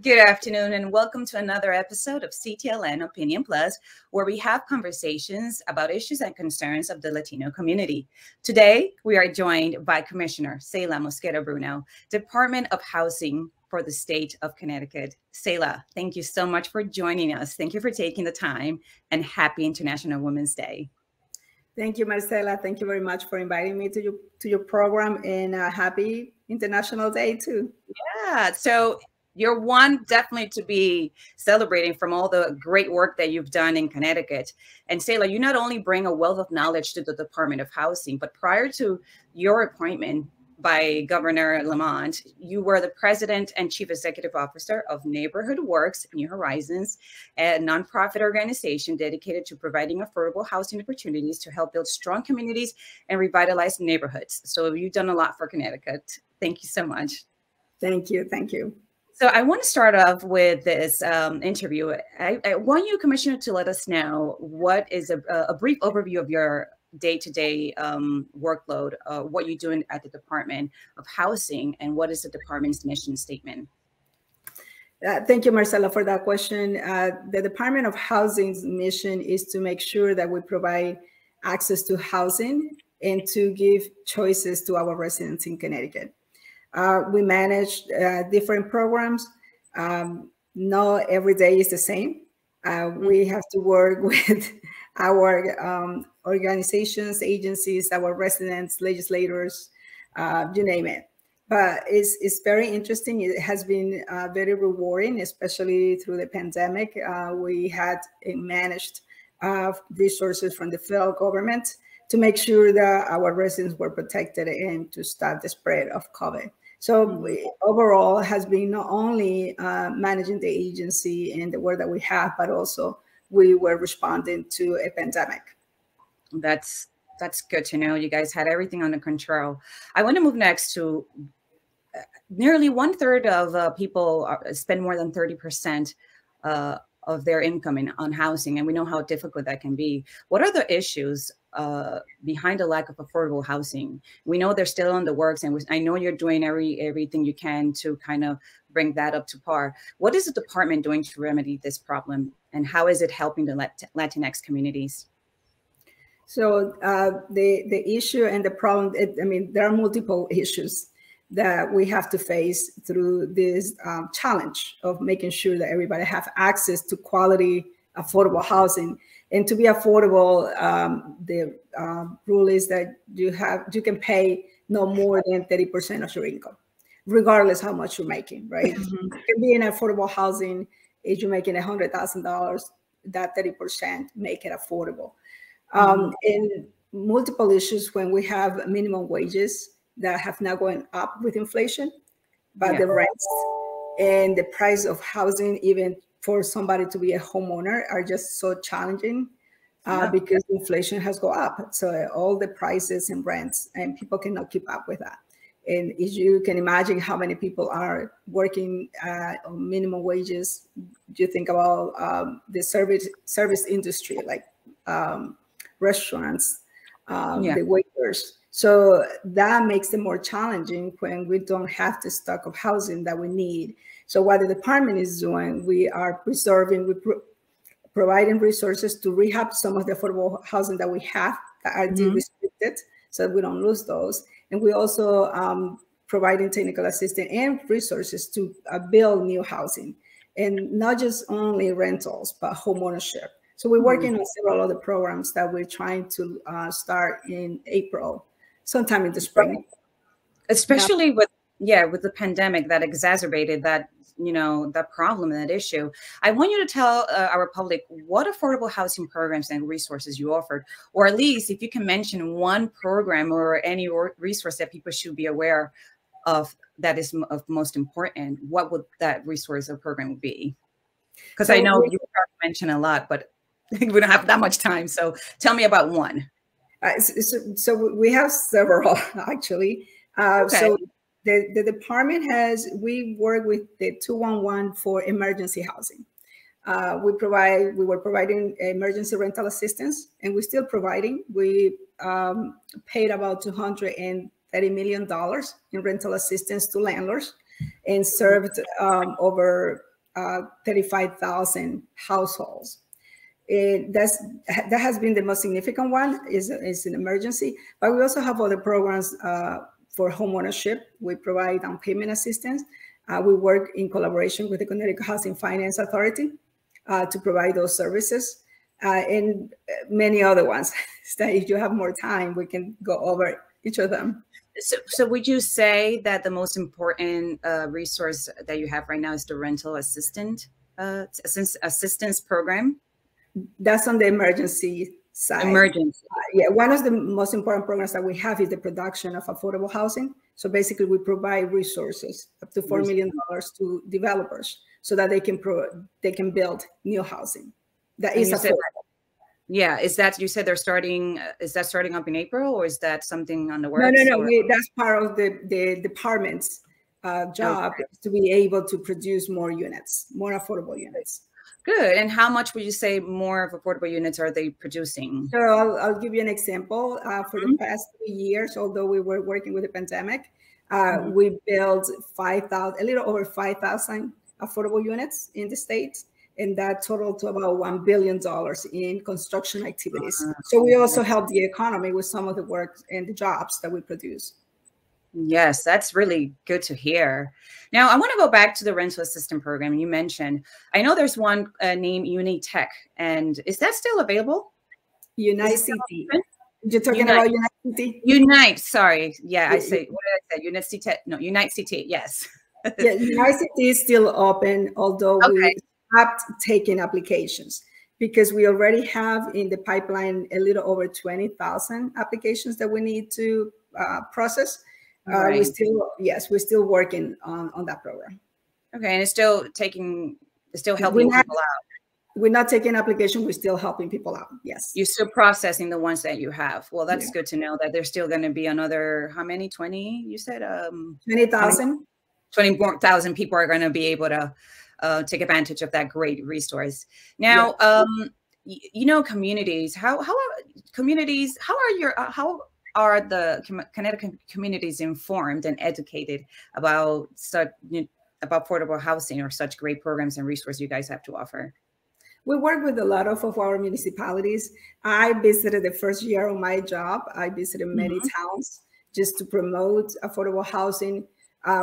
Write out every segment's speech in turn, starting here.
Good afternoon and welcome to another episode of CTLN Opinion Plus, where we have conversations about issues and concerns of the Latino community. Today, we are joined by Commissioner Seila Mosquera-Bruno, Department of Housing for the state of Connecticut. Seila, thank you so much for joining us. Thank you for taking the time, and happy International Women's Day. Thank you, Marcela. Thank you very much for inviting me to your program, and happy International Day too. Yeah, so you're one definitely to be celebrating from all the great work that you've done in Connecticut. And Seila, you not only bring a wealth of knowledge to the Department of Housing, but prior to your appointment by Governor Lamont, you were the President and Chief Executive Officer of Neighborhood Works New Horizons, a nonprofit organization dedicated to providing affordable housing opportunities to help build strong communities and revitalize neighborhoods. So you've done a lot for Connecticut. Thank you so much. Thank you. Thank you. So I want to start off with this interview. I want you, Commissioner, to let us know what is a brief overview of your day-to-day workload, what you're doing at the Department of Housing, and what is the department's mission statement? Thank you, Marcela, for that question. The Department of Housing's mission is to make sure that we provide access to housing and to give choices to our residents in Connecticut. We manage different programs. Not every day is the same. We have to work with our organizations, agencies, our residents, legislators, you name it. But it's very interesting. It has been very rewarding, especially through the pandemic. We had managed resources from the federal government to make sure that our residents were protected and to stop the spread of COVID. So overall has been not only managing the agency and the work that we have, but also we were responding to a pandemic. That's good to know. You guys had everything under control. I want to move next to nearly 1/3 of people spend more than 30% of their income on housing, and we know how difficult that can be. What are the issues behind the lack of affordable housing? We know they're still in the works, and I know you're doing everything you can to kind of bring that up to par. What is the department doing to remedy this problem, and how is it helping the Latinx communities? So the issue and the problem, there are multiple issues that we have to face through this challenge of making sure that everybody have access to quality, affordable housing. And to be affordable, the rule is that you can pay no more than 30% of your income, regardless how much you're making, right? You can be in affordable housing if you're making $100,000, that 30% make it affordable. And multiple issues when we have minimum wages that have now gone up with inflation, but the rents and the price of housing, even for somebody to be a homeowner, are just so challenging because inflation has gone up. So all the prices and rents, and people cannot keep up with that. And as you can imagine how many people are working on minimum wages, you think about the service industry, like restaurants, the waiters. So that makes it more challenging when we don't have the stock of housing that we need. So what the department is doing, we are preserving, providing resources to rehab some of the affordable housing that we have that are restricted, so that we don't lose those. And we also providing technical assistance and resources to build new housing, and not just only rentals, but homeownership. So we're working on several other programs that we're trying to start in April, sometime in the spring. Especially with the pandemic that exacerbated that, that problem and that issue. I want you to tell our public what affordable housing programs and resources you offered, or at least if you can mention one program or any resource that people should be aware of that is of most important. What would that resource or program be? Because I know you mentioned a lot, but we don't have that much time. So tell me about one. So we have several, actually. So the department we work with the 211 for emergency housing. We were providing emergency rental assistance, and we're still providing. We paid about $230 million in rental assistance to landlords, and served over 35,000 households. That has been the most significant one, is an emergency. But we also have other programs for homeownership. We provide down payment assistance. We work in collaboration with the Connecticut Housing Finance Authority to provide those services, and many other ones. So if you have more time, we can go over each of them. So would you say that the most important resource that you have right now is the rental assistance program? That's on the emergency side. Emergency. Yeah, one of the most important programs that we have is the production of affordable housing. So basically, we provide resources up to $4 million to developers so that they can build new housing that is affordable. Yeah, is that, you said they're starting, is that starting up in April, or is that something on the works? No, that's part of the department's job, to be able to produce more units, more affordable units. Good. And how much would you say more of affordable units are they producing? So I'll give you an example. For the past 3 years, although we were working with the pandemic, we built a little over 5,000 affordable units in the state. And that totaled to about $1 billion in construction activities. So we also help the economy with some of the work and the jobs that we produce. Yes, that's really good to hear. Now, I want to go back to the rental assistance program you mentioned. I know there's one named Unitech, and is that still available? Unite City. You're talking about Unite City? Unite, sorry. Yeah, I say, what did I say? Unite City? No, Unite City, yes. Yeah, Unite City is still open, although we stopped taking applications because we already have in the pipeline a little over 20,000 applications that we need to process. We're still working on that program. Okay, and it's still helping people out. We're not taking application. We're still helping people out. Yes. You're still processing the ones that you have. Well, that's good to know that there's still going to be another, how many? 20? You said 20,000. 20,000 people are going to be able to take advantage of that great resource. Now, communities. How are the Connecticut communities informed and educated about about affordable housing or such great programs and resources you guys have to offer? We work with a lot of our municipalities. I visited the first year of my job. I visited many towns just to promote affordable housing.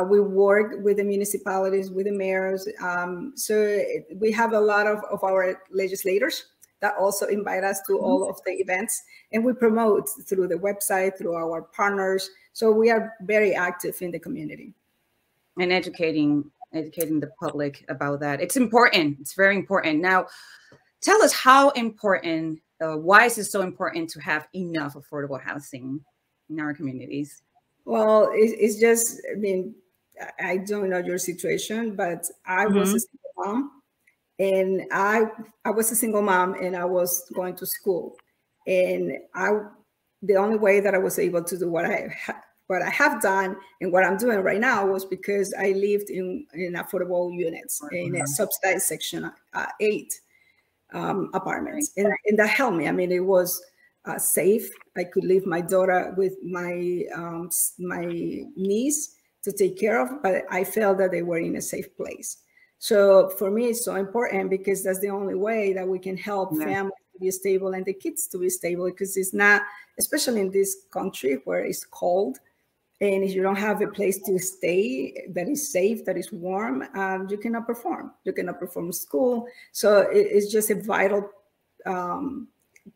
We work with the municipalities, with the mayors. So we have a lot of our legislators that also invite us to all of the events, and we promote through the website, through our partners. So we are very active in the community. And educating the public about that. It's important. It's very important. Now, tell us how important, why is it so important to have enough affordable housing in our communities? Well, it's just, I mean, I don't know your situation, but I was a single mom. And I was a single mom, and I was going to school, and the only way that I was able to do what I have done and what I'm doing right now was because I lived in affordable units in a subsidized Section 8 apartments, and that helped me. I mean, it was safe. I could leave my daughter with my niece to take care of, but I felt that they were in a safe place. So for me, it's so important because that's the only way that we can help families to be stable and the kids to be stable, because it's not, especially in this country where it's cold, and if you don't have a place to stay that is safe, that is warm, you cannot perform. You cannot perform school. So it's just a vital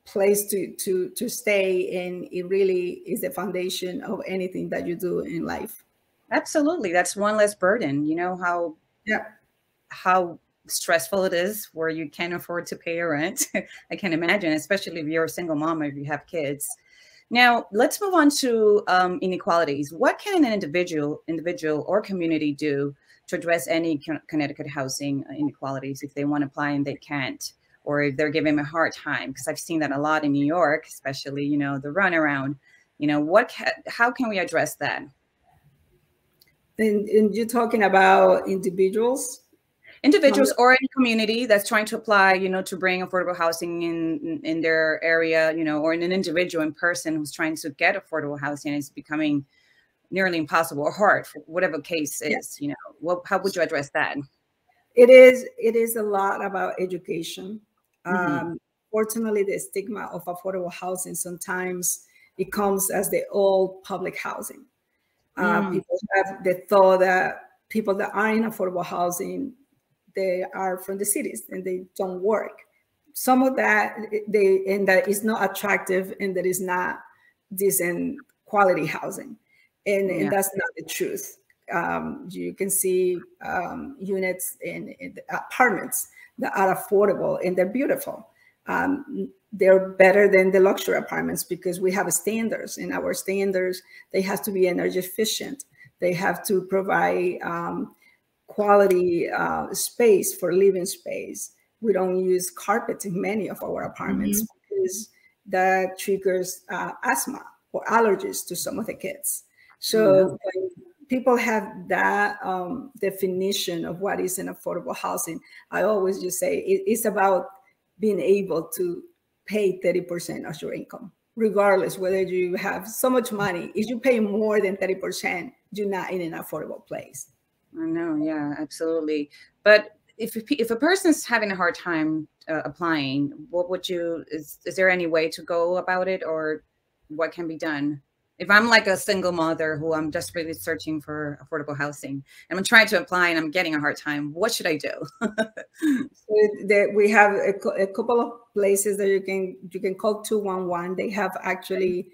place to stay, and it really is the foundation of anything that you do in life. Absolutely. That's one less burden. You know how stressful it is where you can't afford to pay your rent. I can imagine, especially if you're a single mom or if you have kids. Now, let's move on to inequalities. What can an individual or community do to address any Connecticut housing inequalities if they want to apply and they can't, or if they're giving them a hard time? Because I've seen that a lot in New York, especially, the runaround. How can we address that? And you're talking about individuals or any community that's trying to apply, to bring affordable housing in their area, or in an individual in person who's trying to get affordable housing. It's becoming nearly impossible or hard for whatever case is, how would you address that? It is a lot about education. Mm-hmm. Fortunately, the stigma of affordable housing sometimes it comes as the old public housing. People have the thought that people that are in affordable housing, they are from the cities and they don't work. Some of that and that is not attractive and that is not decent quality housing, and Yeah. that's not the truth. You can see units in apartments that are affordable and they're beautiful. They're better than the luxury apartments because we have standards, and our standards, they have to be energy efficient. They have to provide quality space for living space. We don't use carpet in many of our apartments because that triggers asthma or allergies to some of the kids. No. So when people have that definition of what is an affordable housing, I always just say it's about being able to pay 30% of your income, regardless whether you have so much money. If you pay more than 30%, you're not in an affordable place. I know. Yeah, absolutely. But if a person's having a hard time applying, what would you, is there any way to go about it, or what can be done? If I'm like a single mother who I'm desperately searching for affordable housing and I'm trying to apply and I'm getting a hard time, what should I do? We have a couple of places that you can call 211. They have actually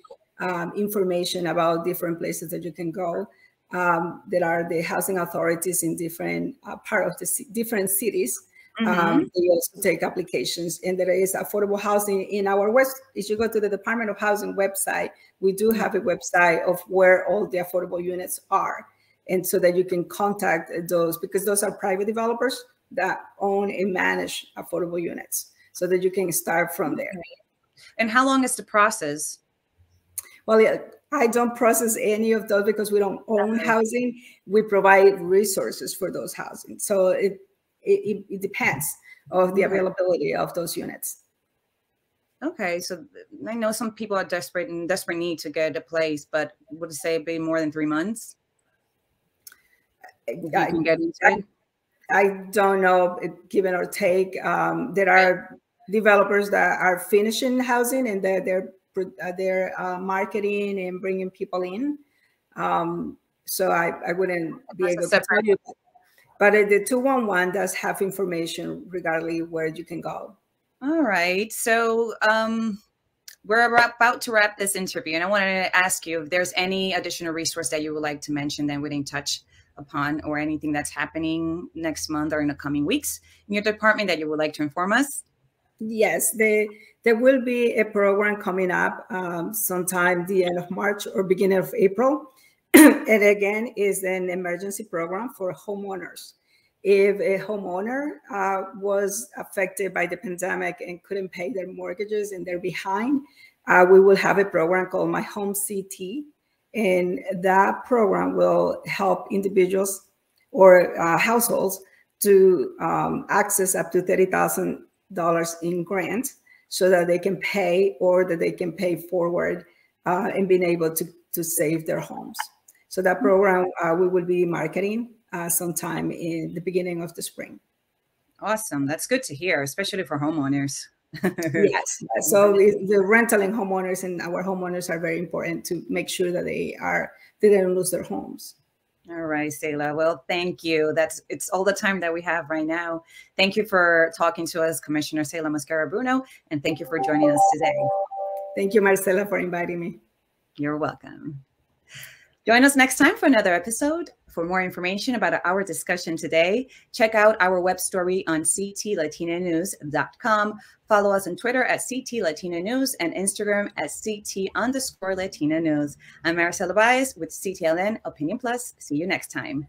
information about different places that you can go. There are the housing authorities in different part of the different cities. They also take applications, and there is affordable housing in our west. If you go to the Department of Housing website, we do have a website of where all the affordable units are, and so that you can contact those, because those are private developers that own and manage affordable units, so that you can start from there. And how long is the process? Well, yeah, I don't process any of those because we don't own housing. We provide resources for those housing. So it depends of the availability of those units. Okay, so I know some people are desperate need to get a place, but would you say it'd be more than 3 months? If you can get into it? I don't know, give or take. There are developers that are finishing housing and they're marketing and bringing people in. So I wouldn't be able to tell you. But the 211 does have information regarding where you can go. All right. So we're about to wrap this interview, and I wanted to ask you if there's any additional resource that you would like to mention that we didn't touch upon, or anything that's happening next month or in the coming weeks in your department that you would like to inform us. Yes, there will be a program coming up sometime the end of March or beginning of April. And again, is an emergency program for homeowners. If a homeowner was affected by the pandemic and couldn't pay their mortgages and they're behind, we will have a program called My Home CT. And that program will help individuals or households to access up to $30,000 in grants, so that they can pay, or that they can pay forward and being able to save their homes. So that program we will be marketing sometime in the beginning of the spring. Awesome. That's good to hear, especially for homeowners. Yes. So the rental and homeowners and our homeowners are very important to make sure that they don't lose their homes. All right, Seila. Well, thank you. It's all the time that we have right now. Thank you for talking to us, Commissioner Seila Mosquera-Bruno, and thank you for joining us today. Thank you, Marcela, for inviting me. You're welcome. Join us next time for another episode. For more information about our discussion today, check out our web story on ctlatinanews.com. Follow us on Twitter at CTLatinaNews and Instagram at CT_Latina News. I'm Maricela Baez with CTLN Opinion Plus. See you next time.